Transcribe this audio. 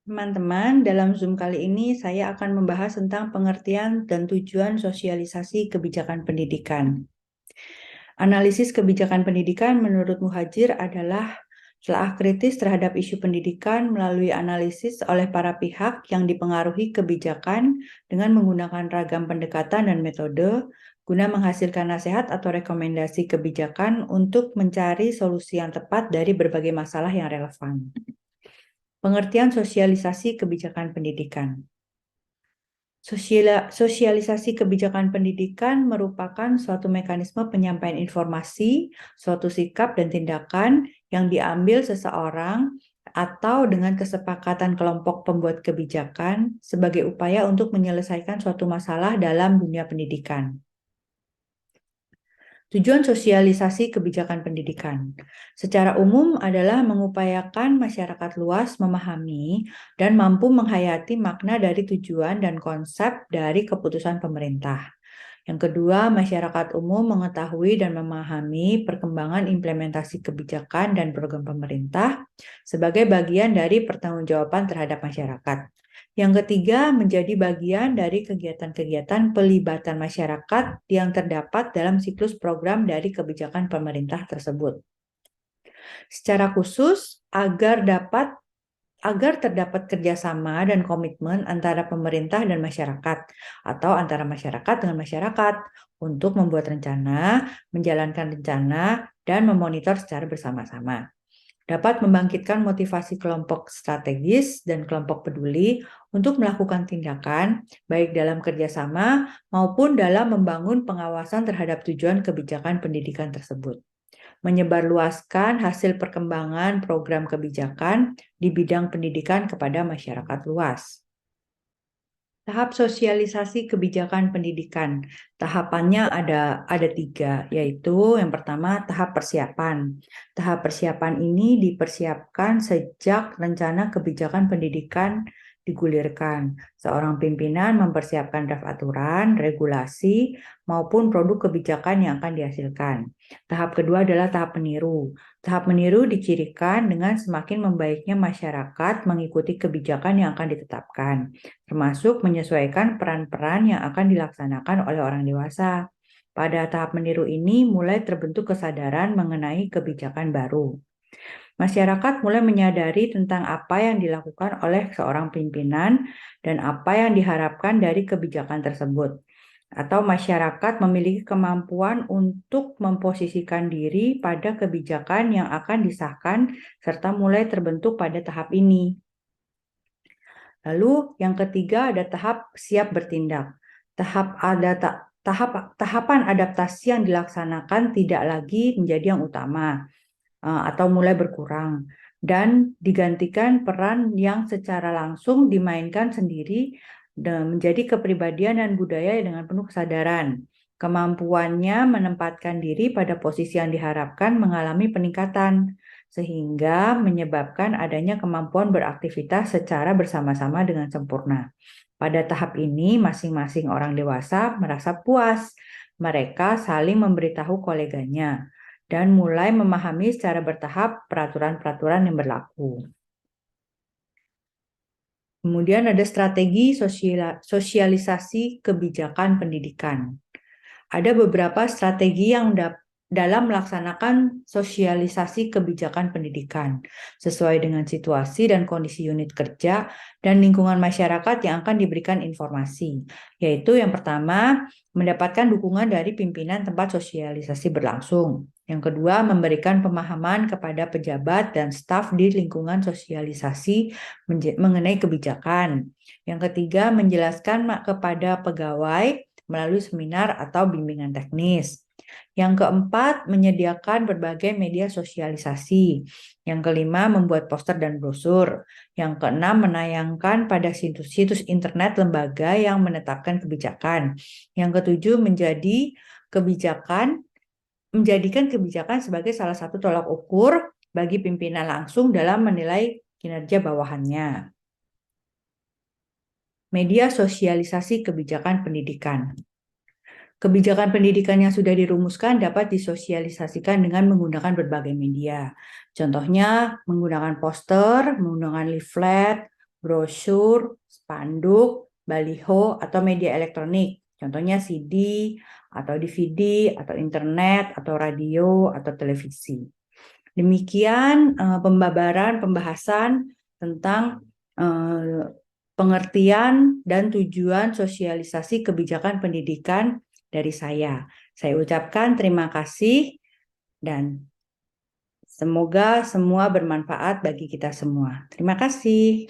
Teman-teman, dalam Zoom kali ini saya akan membahas tentang pengertian dan tujuan sosialisasi kebijakan pendidikan. Analisis kebijakan pendidikan menurut Muhajir adalah telah kritis terhadap isu pendidikan melalui analisis oleh para pihak yang dipengaruhi kebijakan dengan menggunakan ragam pendekatan dan metode guna menghasilkan nasihat atau rekomendasi kebijakan untuk mencari solusi yang tepat dari berbagai masalah yang relevan. Pengertian sosialisasi kebijakan pendidikan. Sosialisasi kebijakan pendidikan merupakan suatu mekanisme penyampaian informasi, suatu sikap dan tindakan yang diambil seseorang atau dengan kesepakatan kelompok pembuat kebijakan sebagai upaya untuk menyelesaikan suatu masalah dalam dunia pendidikan. Tujuan sosialisasi kebijakan pendidikan secara umum adalah mengupayakan masyarakat luas memahami dan mampu menghayati makna dari tujuan dan konsep dari keputusan pemerintah. Yang kedua, masyarakat umum mengetahui dan memahami perkembangan implementasi kebijakan dan program pemerintah sebagai bagian dari pertanggungjawaban terhadap masyarakat. Yang ketiga, menjadi bagian dari kegiatan-kegiatan pelibatan masyarakat yang terdapat dalam siklus program dari kebijakan pemerintah tersebut. Secara khusus, agar terdapat kerjasama dan komitmen antara pemerintah dan masyarakat, atau antara masyarakat dengan masyarakat, untuk membuat rencana, menjalankan rencana, dan memonitor secara bersama-sama. Dapat membangkitkan motivasi kelompok strategis dan kelompok peduli untuk melakukan tindakan, baik dalam kerjasama maupun dalam membangun pengawasan terhadap tujuan kebijakan pendidikan tersebut. Menyebarluaskan hasil perkembangan program kebijakan di bidang pendidikan kepada masyarakat luas. Tahap sosialisasi kebijakan pendidikan. Tahapannya ada 3, yaitu yang pertama tahap persiapan. Tahap persiapan ini dipersiapkan sejak rencana kebijakan pendidikan digulirkan. Seorang pimpinan mempersiapkan draft aturan, regulasi, maupun produk kebijakan yang akan dihasilkan. Tahap kedua adalah tahap meniru. Tahap meniru dicirikan dengan semakin membaiknya masyarakat mengikuti kebijakan yang akan ditetapkan, termasuk menyesuaikan peran-peran yang akan dilaksanakan oleh orang dewasa. Pada tahap meniru ini mulai terbentuk kesadaran mengenai kebijakan baru. Masyarakat mulai menyadari tentang apa yang dilakukan oleh seorang pimpinan dan apa yang diharapkan dari kebijakan tersebut. Atau masyarakat memiliki kemampuan untuk memposisikan diri pada kebijakan yang akan disahkan serta mulai terbentuk pada tahap ini. Lalu yang ketiga ada tahap siap bertindak. Tahapan adaptasi yang dilaksanakan tidak lagi menjadi yang utama atau mulai berkurang dan digantikan peran yang secara langsung dimainkan sendiri dan menjadi kepribadian dan budaya dengan penuh kesadaran. Kemampuannya menempatkan diri pada posisi yang diharapkan mengalami peningkatan, sehingga menyebabkan adanya kemampuan beraktivitas secara bersama-sama dengan sempurna. Pada tahap ini, masing-masing orang dewasa merasa puas. Mereka saling memberitahu koleganya dan mulai memahami secara bertahap peraturan-peraturan yang berlaku. Kemudian ada strategi sosialisasi kebijakan pendidikan. Ada beberapa strategi yang dalam melaksanakan sosialisasi kebijakan pendidikan sesuai dengan situasi dan kondisi unit kerja dan lingkungan masyarakat yang akan diberikan informasi, yaitu yang pertama, mendapatkan dukungan dari pimpinan tempat sosialisasi berlangsung. Yang kedua, memberikan pemahaman kepada pejabat dan staf di lingkungan sosialisasi mengenai kebijakan. Yang ketiga, menjelaskan kepada pegawai melalui seminar atau bimbingan teknis. Yang keempat, menyediakan berbagai media sosialisasi. Yang kelima, membuat poster dan brosur. Yang keenam, menayangkan pada situs-situs internet lembaga yang menetapkan kebijakan. Yang ketujuh, menjadikan kebijakan sebagai salah satu tolak ukur bagi pimpinan langsung dalam menilai kinerja bawahannya. Media sosialisasi kebijakan pendidikan. Kebijakan pendidikan yang sudah dirumuskan dapat disosialisasikan dengan menggunakan berbagai media. Contohnya menggunakan poster, menggunakan leaflet, brosur, spanduk, baliho, atau media elektronik. Contohnya CD, atau DVD, atau internet, atau radio, atau televisi. Demikian pembahasan tentang pengertian dan tujuan sosialisasi kebijakan pendidikan dari saya. Saya ucapkan terima kasih dan semoga semua bermanfaat bagi kita semua. Terima kasih.